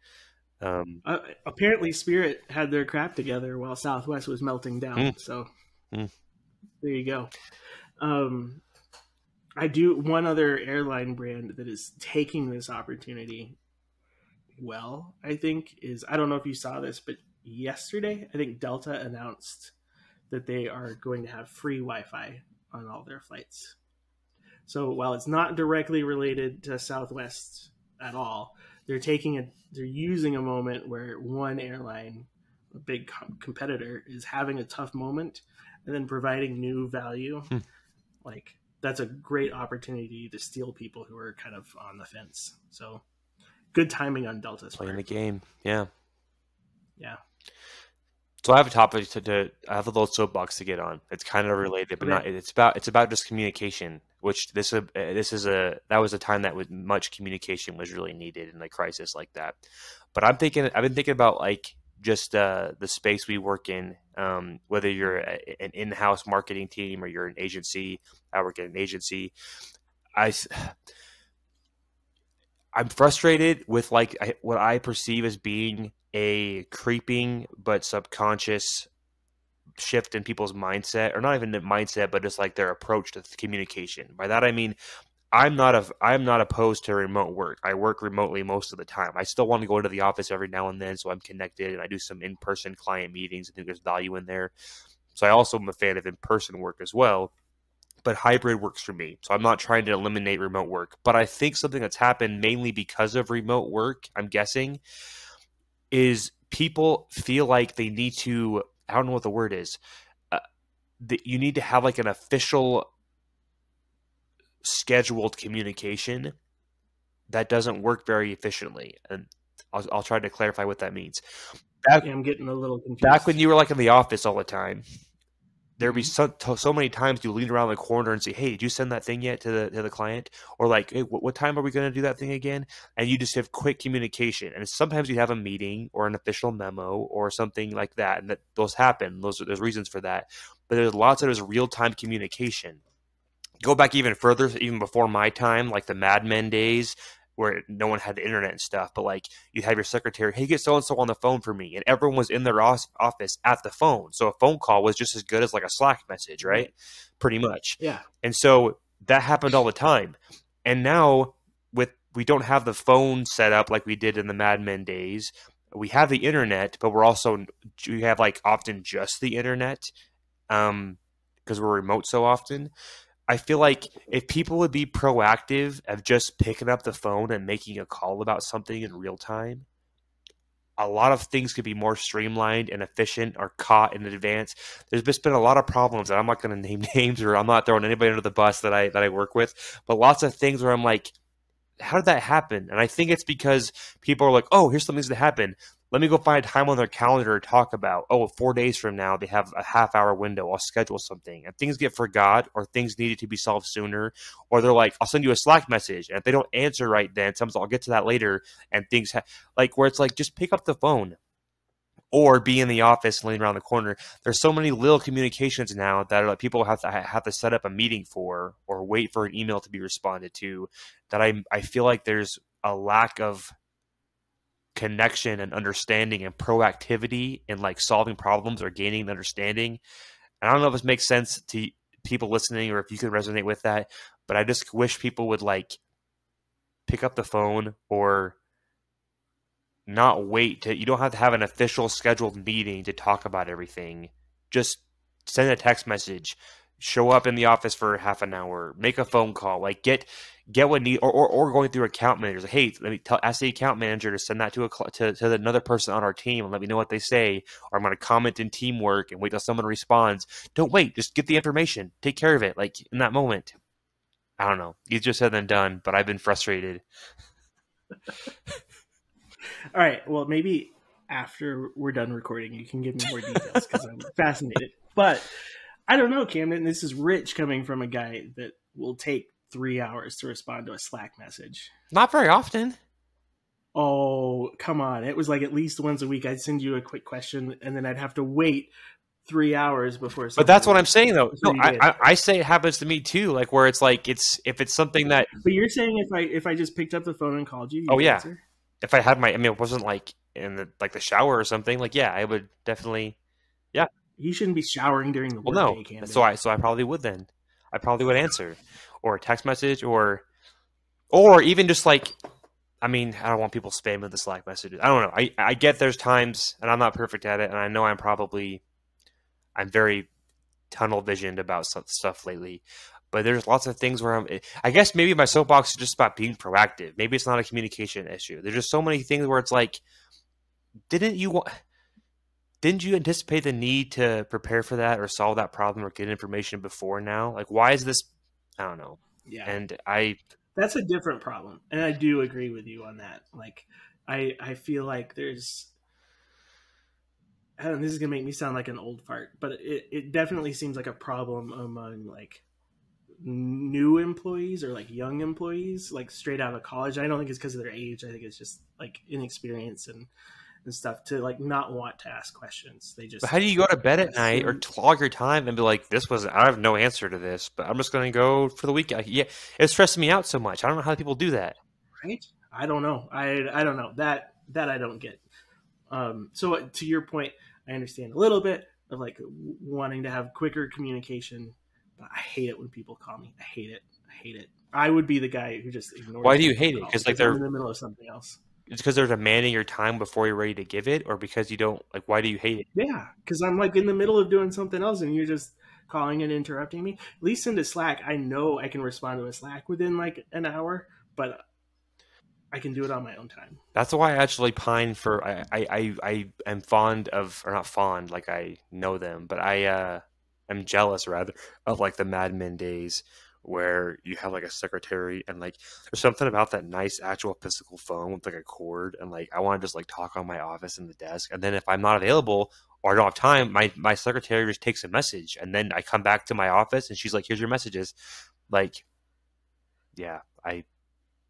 Apparently, Spirit had their crap together while Southwest was melting down. So there you go. I do one other airline brand that is taking this opportunity well, I think, is, I don't know if you saw this, but yesterday, I think Delta announced that they are going to have free Wi-Fi on all their flights. So while it's not directly related to Southwest at all, they're using a moment where one airline, a big competitor, is having a tough moment and then providing new value. Like, that's a great opportunity to steal people who are kind of on the fence. So good timing on Delta's part. Playing the game. Yeah. Yeah. So I have a topic I have a little soapbox to get on. It's kind of related, but not. It's about just communication. Which that was a time that much communication was really needed in a crisis like that. But I've been thinking about like just the space we work in. Whether you're an in-house marketing team or you're an agency. I work at an agency. I'm frustrated with what I perceive as being a creeping but subconscious shift in people's mindset, or not even the mindset, but just like their approach to communication. By that I mean, I'm not opposed to remote work. I work remotely most of the time. I still want to go into the office every now and then, so I'm connected, and I do some in-person client meetings. I think there's value in there. So I also am a fan of in-person work as well. But hybrid works for me. So I'm not trying to eliminate remote work. But I think something that's happened mainly because of remote work, I'm guessing, is people feel like they need to, I don't know what the word is, you need to have like an official scheduled communication that doesn't work very efficiently. And I'll try to clarify what that means. I'm getting a little confused. Back when you were like in the office all the time, there'd be so many times you lean around the corner and say, "Hey, did you send that thing yet to the client?" Or like, "Hey, what time are we going to do that thing again?" And you just have quick communication. And sometimes you have a meeting or an official memo or something like that, and those happen. There's reasons for that. But there's real time communication. Go back even further, even before my time, like the Mad Men days, where no one had the internet and stuff, but like you'd have your secretary, "Hey, get so-and-so on the phone for me." And everyone was in their office at the phone. So a phone call was just as good as like a Slack message, right? Pretty much. Yeah. And so that happened all the time. And now we don't have the phone set up like we did in the Mad Men days. We have the internet, but we have like often just the internet because we're remote so often. I feel like if people would be proactive of just picking up the phone and making a call about something in real time, a lot of things could be more streamlined and efficient or caught in advance. There's just been a lot of problems, and I'm not going to name names, or I'm not throwing anybody under the bus that I work with, but lots of things where I'm like, how did that happen? And I think it's because people are like, "Oh, here's something that happened. Let me go find a time on their calendar to talk about. 4 days from now, they have a half-hour window. I'll schedule something." And things get forgot, or things needed to be solved sooner. Or they're like, "I'll send you a Slack message." And if they don't answer right then, sometimes I'll get to that later. And things where it's like, just pick up the phone. Or be in the office laying around the corner. There's so many little communications now that are like people have to set up a meeting for, or wait for an email to be responded to, that I feel like there's a lack of connection and understanding and proactivity in like solving problems or gaining understanding. And I don't know if this makes sense to people listening or if you can resonate with that, but I just wish people would like pick up the phone or not wait to, you don't have to have an official scheduled meeting to talk about everything. Just send a text message, show up in the office for half an hour, make a phone call, like get what need, or going through account managers. Like, hey, let me ask the account manager to send that to another person on our team and let me know what they say, or I'm going to comment in teamwork and wait till someone responds. Don't wait, just get the information, take care of it, like in that moment. I don't know, easier said than done, but I've been frustrated. All right. Well, maybe after we're done recording, you can give me more details because I'm fascinated. But I don't know, Camden. This is rich coming from a guy that will take 3 hours to respond to a Slack message. Not very often. Oh, come on. It was like at least once a week I'd send you a quick question and then I'd have to wait 3 hours before. But that's what I'm saying, though. No, I say it happens to me too. Like where it's like if it's something that. But you're saying if I just picked up the phone and called you, oh yeah, answer? If I had it wasn't like in the shower or something. Like yeah, I would definitely. Yeah. You shouldn't be showering during the workday. No. Camden. So I probably would then. I probably would answer, or a text message, or even just like. I mean, I don't want people spamming the Slack messages. I don't know. I get there's times, and I'm not perfect at it, and I know I'm very tunnel visioned about stuff lately. But there's lots of things where I guess maybe my soapbox is just about being proactive. Maybe it's not a communication issue. There's just so many things where it's like, didn't you anticipate the need to prepare for that or solve that problem or get information before now? Like, why is this? I don't know. Yeah. And that's a different problem. And I do agree with you on that. Like, I feel like there's, I don't know, this is going to make me sound like an old fart, but it definitely seems like a problem among like new employees or like young employees, like straight out of college. I don't think it's because of their age. I think it's just like inexperience and stuff to like not want to ask questions. They just. But how do you go to bed at night or log your time and be like, I have no answer to this, but I'm just going to go for the weekend? Yeah, it's stressing me out so much. I don't know how people do that. Right? I don't know. I don't know that I don't get. So to your point, I understand a little bit of like wanting to have quicker communication, but I hate it when people call me. I hate it. I would be the guy who just ignores. Why do you hate it? Because like they're in the middle of something else. It's because they're demanding your time before you're ready to give it, or because you don't like. Why do you hate it? Yeah, because I'm like in the middle of doing something else, and you're just calling and interrupting me. At least into Slack, I know I can respond to a Slack within like an hour, but I can do it on my own time. That's why I actually pine for. I am fond of, or not fond, like I know them, but I am jealous rather of like the Mad Men days where you have like a secretary and like there's something about that nice actual physical phone with like a cord, and like I want to just like talk on my office in the desk, and then if I'm not available or I don't have time, my secretary just takes a message, and then I come back to my office and she's like, here's your messages. Like, yeah,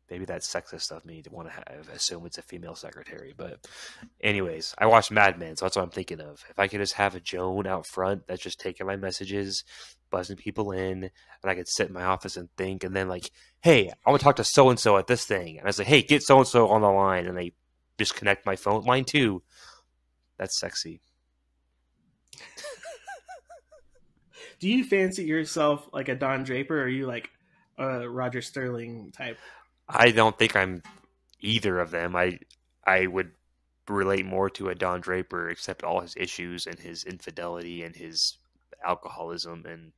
maybe that's sexist of me to want to assume it's a female secretary. But anyways, I watch Mad Men, so that's what I'm thinking of. If I could just have a Joan out front that's just taking my messages, buzzing people in, and I could sit in my office and think, and then like, hey, I want to talk to so-and-so at this thing. And I was like, hey, get so-and-so on the line, and they disconnect my phone line too. That's sexy. Do you fancy yourself like a Don Draper, or are you like a Roger Sterling type? I don't think I'm either of them. I would relate more to a Don Draper, except all his issues and his infidelity and his alcoholism and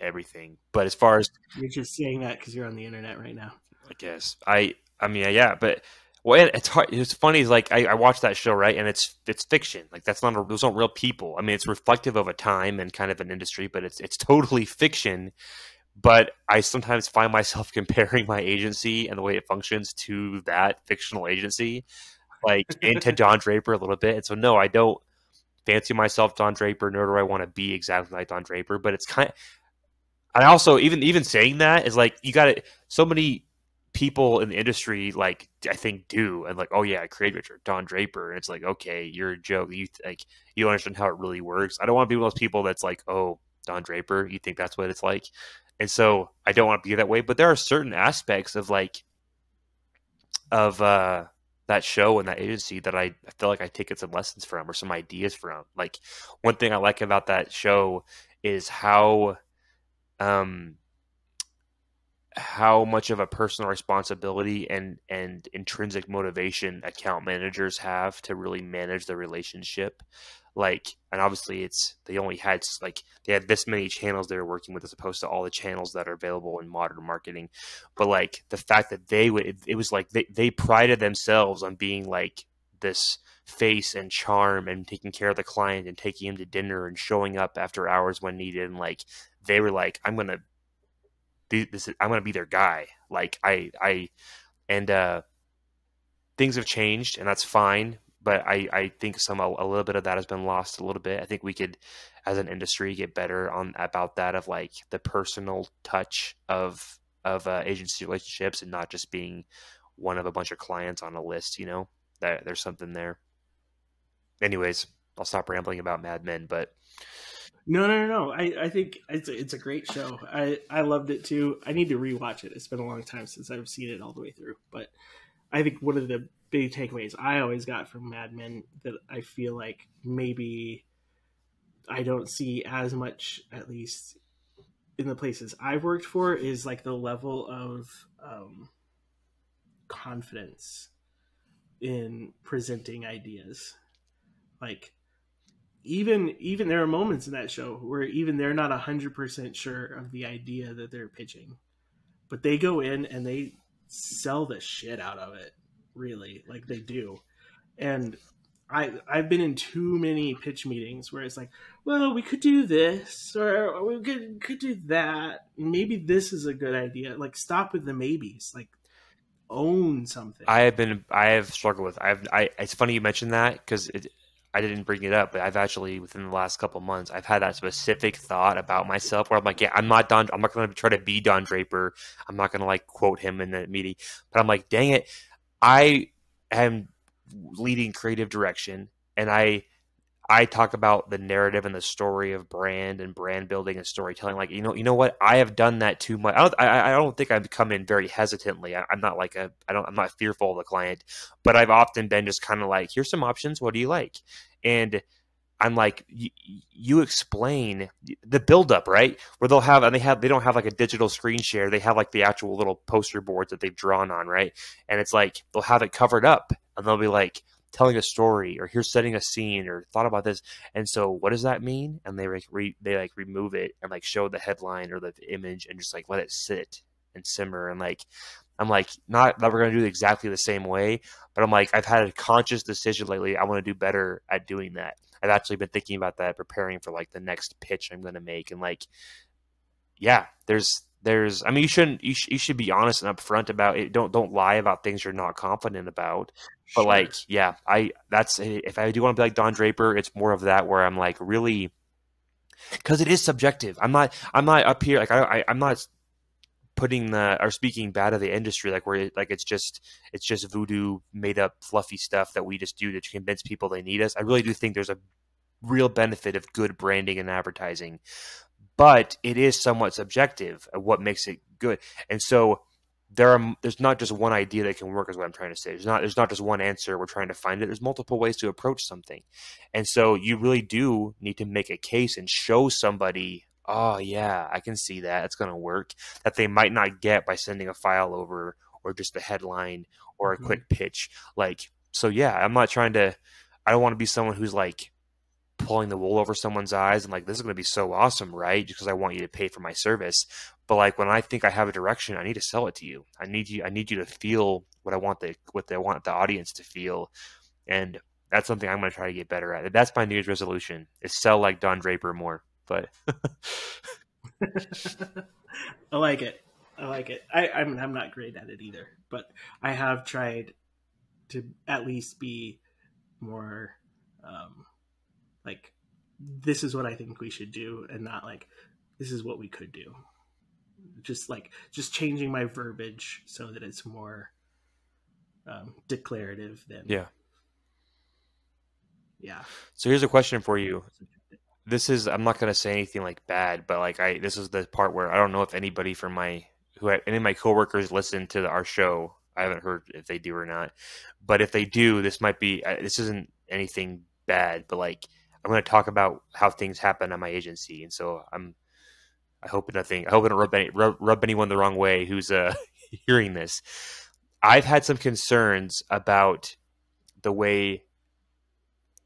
everything. But as far as you're just saying that because you're on the internet right now, I guess I mean yeah, but well, it's hard. It's funny. Is like I watched that show, right, and it's fiction. Like those aren't real people. I mean, it's reflective of a time and kind of an industry, but it's totally fiction. But I sometimes find myself comparing my agency and the way it functions to that fictional agency, like into Don Draper a little bit. And so, no, I don't fancy myself Don Draper, nor do I want to be exactly like Don Draper. But it's kind of, and also even saying that is like, you got to, so many people in the industry, like, I think do, and like, oh yeah, Creative Richard, Don Draper. And it's like, okay, you're a joke. You don't understand how it really works. I don't want to be one of those people that's like, oh, Don Draper, you think that's what it's like? And so I don't want to be that way, but there are certain aspects of that show and that agency that I feel like I taken some lessons from or some ideas from. Like one thing I like about that show is um how much of a personal responsibility and intrinsic motivation account managers have to really manage the relationship. Like, and obviously it's they only had like they had this many channels they were working with as opposed to all the channels that are available in modern marketing. But like the fact that it was like they prided themselves on being like this face and charm and taking care of the client and taking him to dinner and showing up after hours when needed, and like they were like, I'm gonna be their guy. Like I and things have changed, and that's fine. But I think a little bit of that has been lost a little bit. I think we could, as an industry, get better on about that of like the personal touch of agency relationships and not just being one of a bunch of clients on a list. You know, that there's something there. Anyways, I'll stop rambling about Mad Men, but No, no, no, no. I think it's a great show. I loved it too. I need to rewatch it. It's been a long time since I've seen it all the way through. But I think one of the big takeaways I always got from Mad Men that I feel like maybe I don't see as much, at least in the places I've worked for, is like the level of confidence in presenting ideas. Like even there are moments in that show where even they're not 100% sure of the idea that they're pitching, but they go in and they sell the shit out of it, really, like they do. And I've been in too many pitch meetings where it's like, well, we could do this or we could do that. Maybe this is a good idea. Like, stop with the maybes. Like, own something. I have struggled with. It's funny you mentioned that because I didn't bring it up, but I've actually within the last couple of months I've had that specific thought about myself where I'm like, yeah, I'm not going to try to be Don Draper. I'm not going to like quote him in the meeting, but I'm like, dang it, I am leading creative direction, and I talk about the narrative and the story of brand and brand building and storytelling. Like, you know what? I have done that too much. I don't think I've come in very hesitantly. I'm not like I'm not fearful of the client, but I've often been just kind of like, here's some options. What do you like? And I'm like, you explain the buildup, right? Where they don't have like a digital screen share. They have like the actual little poster boards that they've drawn on, right? And it's like they'll have it covered up, and they'll be like telling a story, or here's setting a scene, or thought about this. And so, what does that mean? And they like remove it and like show the headline or the image and just like let it sit and simmer. And like I'm like, not that we're gonna do it exactly the same way, but I'm like, I've had a conscious decision lately. I want to do better at doing that. I've actually been thinking about that, preparing for like the next pitch I'm going to make. And like, yeah, I mean, you should be honest and upfront about it. Don't lie about things you're not confident about. But like, Sure. yeah, if I do want to be like Don Draper, it's more of that where I'm like really, because it is subjective. I'm not up here like I'm not putting the or speaking bad of the industry like like it's just voodoo made up fluffy stuff that we just do to convince people they need us. I really do think there's a real benefit of good branding and advertising, but it is somewhat subjective of what makes it good. And so there's not just one idea that can work, is what I'm trying to say. There's not just one answer we're trying to find it. There's multiple ways to approach something. And so you really do need to make a case and show somebody, oh yeah, I can see that. It's going to work, that they might not get by sending a file over or just a headline or a Mm-hmm. quick pitch. Like, so yeah, I don't want to be someone who's like pulling the wool over someone's eyes and like, this is going to be so awesome, right? Just because I want you to pay for my service. But like when I think I have a direction, I need to sell it to you. I need you to feel what they want the audience to feel. And that's something I'm going to try to get better at. That's my New Year's resolution, is sell like Don Draper more. But I like it. I like it. I'm not great at it either, but I have tried to at least be more like, this is what I think we should do, and not like, this is what we could do. Just changing my verbiage so that it's more declarative than, yeah. yeah. So here's a question for you. This is, I'm not going to say anything like bad, but like this is the part where I don't know if anybody from any of my coworkers listen to our show. I haven't heard if they do or not. But if they do, this might be this isn't anything bad, but like I'm going to talk about how things happen at my agency, and so I hope nothing. I hope I don't rub anyone the wrong way who's hearing this. I've had some concerns about the way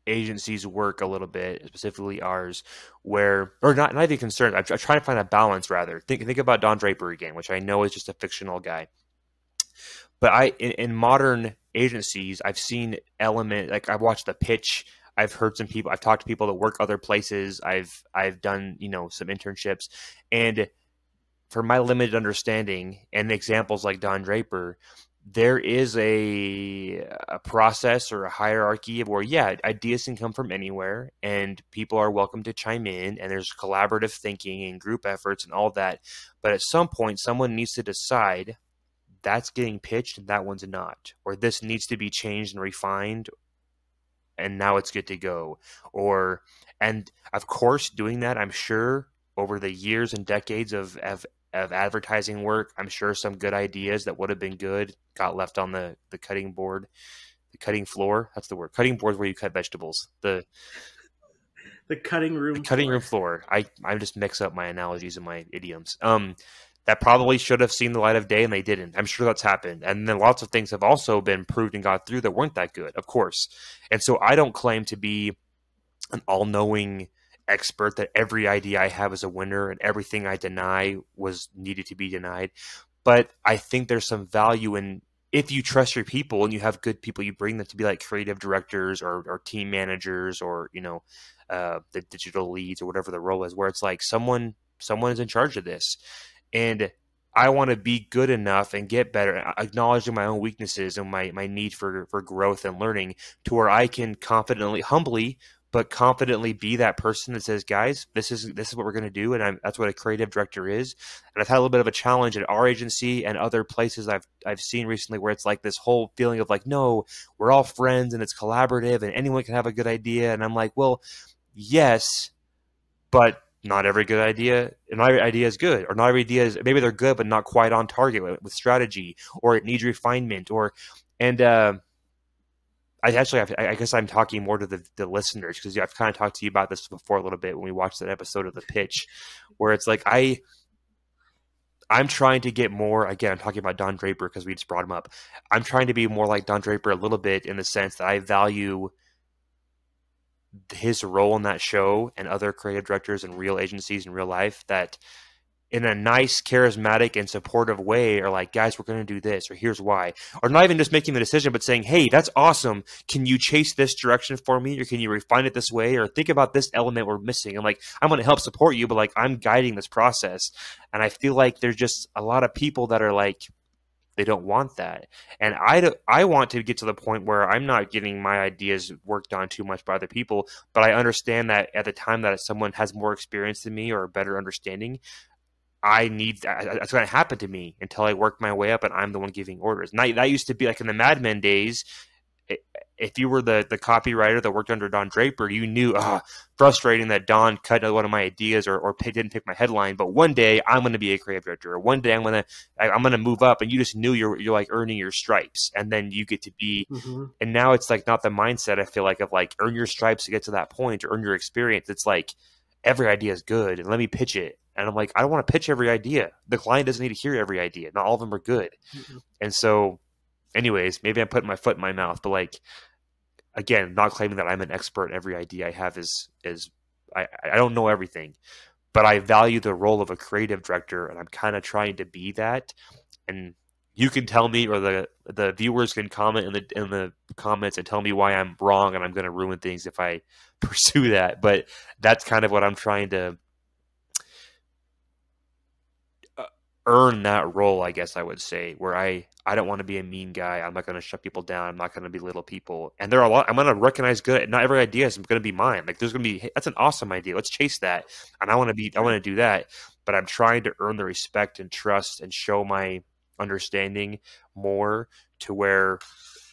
agencies work a little bit, specifically ours, where or not even concerned. I'm trying to find a balance rather. Think about Don Draper again, which I know is just a fictional guy, but in modern agencies, I've seen element like I've watched the pitch. I've heard some people. I've talked to people that work other places. I've done some internships, and for my limited understanding and examples like Don Draper, there is a process or a hierarchy of where, yeah, ideas can come from anywhere and people are welcome to chime in and there's collaborative thinking and group efforts and all that. But at some point, someone needs to decide that's getting pitched and that one's not, or this needs to be changed and refined and now it's good to go. And of course, doing that, I'm sure over the years and decades of advertising work, I'm sure some good ideas that would have been good got left on the cutting board, the cutting floor. That's the word. Cutting board is where you cut vegetables. The cutting The room cutting room floor. floor. I just mix up my analogies and my idioms. That probably should have seen the light of day and they didn't. I'm sure that's happened. And then lots of things have also been proved and got through that weren't that good, of course. And so I don't claim to be an all-knowing expert that every idea I have is a winner and everything I deny was needed to be denied. But I think there's some value in if you trust your people and you have good people, you bring them to be like creative directors or team managers or the digital leads or whatever the role is, where it's like someone is in charge of this, and I want to be good enough and get better, acknowledging my own weaknesses and my need for growth and learning to where I can confidently, humbly, but confidently be that person that says, guys, this is what we're going to do. And that's what a creative director is. And I've had a little bit of a challenge at our agency and other places I've seen recently where it's like this whole feeling of like, no, we're all friends and it's collaborative and anyone can have a good idea. And I'm like, well, yes, but not every good idea, not every idea is good, or not every idea is, maybe they're good, but not quite on target with strategy, or it needs refinement, and I guess I'm talking more to the listeners because I've kind of talked to you about this before a little bit when we watched that episode of The Pitch, where it's like I'm trying to get more. Again, I'm talking about Don Draper because we just brought him up. I'm trying to be more like Don Draper a little bit in the sense that I value his role in that show and other creative directors and real agencies in real life that in a nice, charismatic, and supportive way are like, guys, we're going to do this, or here's why. Or not even just making the decision, but saying, hey, that's awesome. Can you chase this direction for me? Or can you refine it this way? Or think about this element we're missing. I'm like, I'm going to help support you, but like, I'm guiding this process. And I feel like there's just a lot of people that are like, they don't want that. And I want to get to the point where I'm not getting my ideas worked on too much by other people, but I understand that at the time that someone has more experience than me or a better understanding, I need that's going to happen to me until I work my way up and I'm the one giving orders. And that used to be like in the Mad Men days. If you were the copywriter that worked under Don Draper, you knew, frustrating that Don cut one of my ideas or didn't pick my headline. But one day I'm going to be a creative director, or one day I'm going to move up, and you just knew you're like earning your stripes, and then you get to be. Mm-hmm. And now it's like not the mindset I feel like of like earn your stripes to get to that point or earn your experience. It's like every idea is good and let me pitch it. And I'm like, I don't want to pitch every idea. The client doesn't need to hear every idea. Not all of them are good. Mm-hmm. And so, anyways, maybe I'm putting my foot in my mouth, but like, again, not claiming that I'm an expert. Every idea I have is I don't know everything, but I value the role of a creative director, and I'm kind of trying to be that. And you can tell me, or the viewers can comment in the comments and tell me why I'm wrong, and I'm going to ruin things if I pursue that. But that's kind of what I'm trying to earn that role, I guess I would say, where I don't want to be a mean guy. I'm not going to shut people down. I'm not going to belittle people. And there are a lot. I'm going to recognize good. Not every idea is going to be mine. Like there's going to be, hey, that's an awesome idea. Let's chase that. And I want to do that. But I'm trying to earn the respect and trust and show my understanding more to where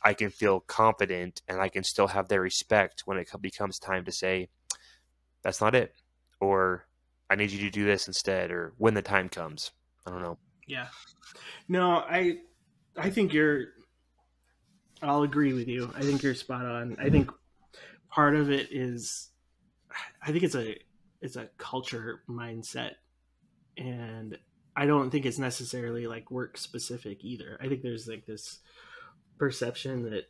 I can feel confident and I can still have their respect when it becomes time to say, that's not it. Or I need you to do this instead, or when the time comes. I don't know. Yeah. No, I think you're. I'll agree with you. I think you're spot on. I think part of it is, I think it's a culture mindset, and I don't think it's necessarily like work specific either. I think there's like this perception that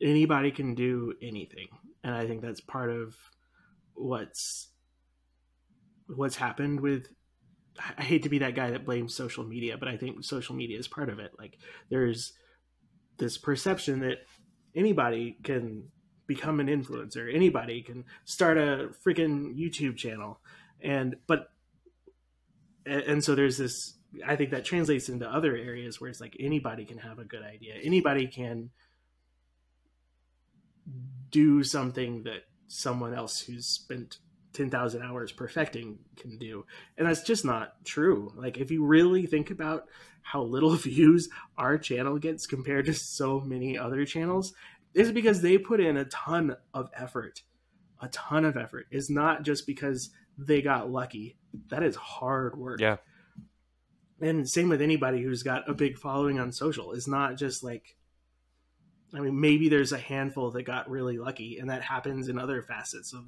anybody can do anything, and I think that's part of what's what's happened with. I hate to be that guy that blames social media, but I think social media is part of it. Like there's this perception that anybody can become an influencer, anybody can start a freaking YouTube channel, and so there's this. I think that translates into other areas where it's like anybody can have a good idea, anybody can do something that someone else who's spent 10,000 hours perfecting can do. And that's just not true. Like, if you really think about how little views our channel gets compared to so many other channels, it's because they put in a ton of effort. A ton of effort. It's not just because they got lucky. That is hard work. Yeah. And same with anybody who's got a big following on social. It's not just like, I mean, maybe there's a handful that got really lucky, and that happens in other facets of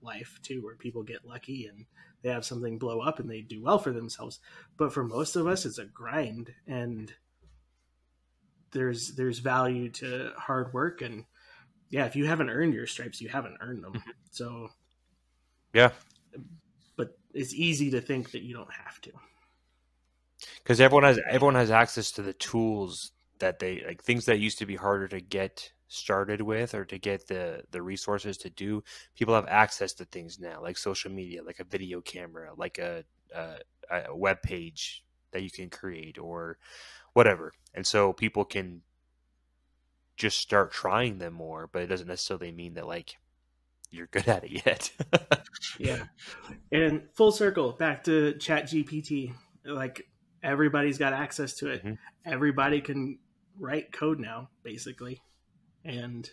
life too, where people get lucky and they have something blow up and they do well for themselves. But for most of us, it's a grind, and there's value to hard work. And yeah, if you haven't earned your stripes, you haven't earned them. So Yeah. But it's easy to think that you don't have to, because everyone has access to the tools that they like, things that used to be harder to get started with or to get the resources to do. People have access to things now, like social media, like a video camera, like a web page that you can create or whatever. And so people can just start trying them more, but it doesn't necessarily mean that like you're good at it yet. Yeah. And full circle back to Chat GPT. Like, everybody's got access to it. Mm-hmm. Everybody can write code now, basically. And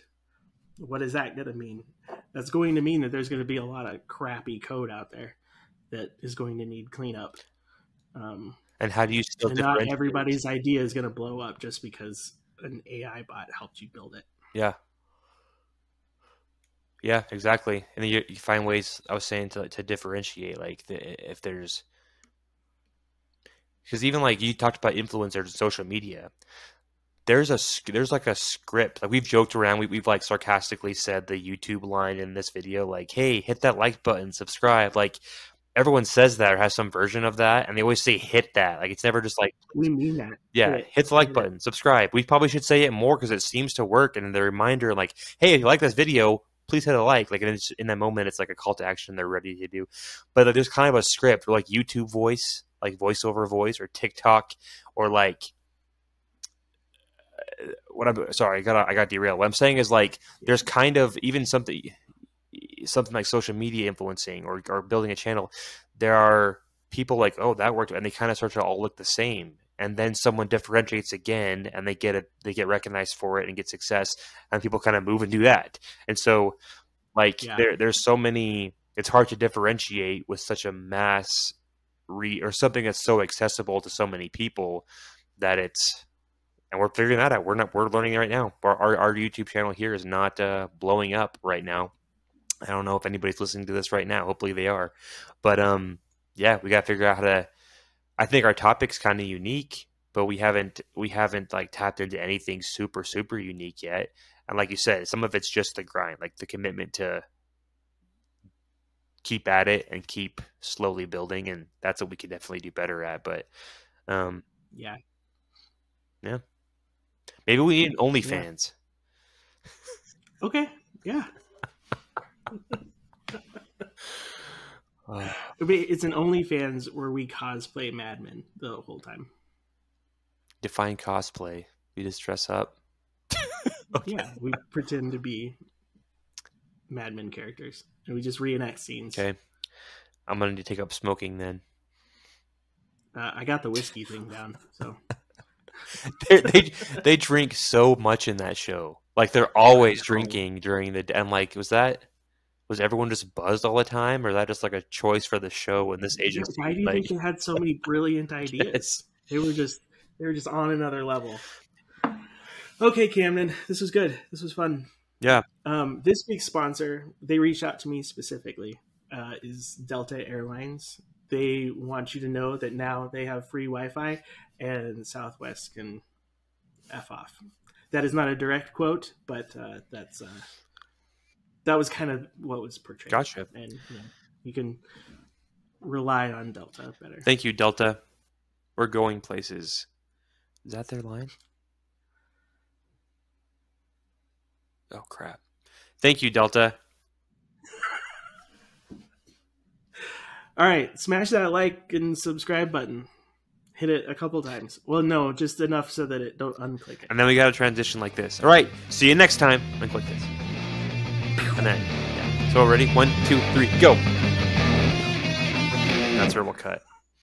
what is that going to mean? That's going to mean that there's going to be a lot of crappy code out there that is going to need cleanup. And how do you still and differentiate? Not everybody's idea is going to blow up just because an AI bot helped you build it. Yeah. Yeah, exactly. And then you find ways, I was saying, to differentiate, like if there's, because even like you talked about influencers and social media, there's like a script. Like we've joked around, we've like sarcastically said the YouTube line in this video, like, hey, hit that like button, subscribe. Like everyone says that or has some version of that, and they always say hit that. Like it's never just like, we mean that. yeah, hit the like button, subscribe. We probably should say it more because it seems to work. And the reminder, like, hey, if you like this video, please hit a like. Like in that moment, it's like a call to action they're ready to do. But there's kind of a script, or like YouTube voice, like voiceover voice, or TikTok, or like what I'm sorry, I got derailed. What I'm saying is like there's kind of even something like social media influencing or building a channel. There are people like, oh, that worked, and they kind of start to all look the same. And then someone differentiates again, and they get recognized for it and get success, and people kind of move and do that. And so, like, there's so many. It's hard to differentiate with such a mass or something that's so accessible to so many people that it's. And we're figuring that out. We're learning it right now. Our YouTube channel here is not blowing up right now. I don't know if anybody's listening to this right now. Hopefully they are. But yeah, we got to figure out how to. I think our topic's kind of unique, but we haven't like tapped into anything super unique yet. And like you said, some of it's just the grind, like the commitment to keep at it and keep slowly building, and that's what we can definitely do better at. But yeah, maybe we need OnlyFans. Yeah. Okay, yeah. It's an OnlyFans where we cosplay Mad Men the whole time. Define cosplay. We just dress up. Okay. Yeah, we pretend to be Mad Men characters, and we just reenact scenes. Okay, I'm gonna need to take up smoking then. I got the whiskey thing down, so they drink so much in that show. Like they're always drinking during the day. And like, was everyone just buzzed all the time, or is that just like a choice for the show and this agency? Why do you think they had so many brilliant ideas? Yes. They were just They were just on another level. Okay, Camden, this was good. This was fun. Yeah. This week's sponsor, they reached out to me specifically, is Delta Airlines. They want you to know that now they have free Wi-Fi, and Southwest can F off. That is not a direct quote, but that was kind of what was portrayed. Gotcha. And you can rely on Delta better. Thank you, Delta. We're going places. Is that their line? Oh, crap. Thank you, Delta. All right, smash that like and subscribe button. Hit it a couple times. Well, no, just enough so that it don't unclick it. And then we got to transition like this. All right, see you next time. Unclick this. And then, yeah. So ready? 1, 2, 3, go. That's where we'll cut.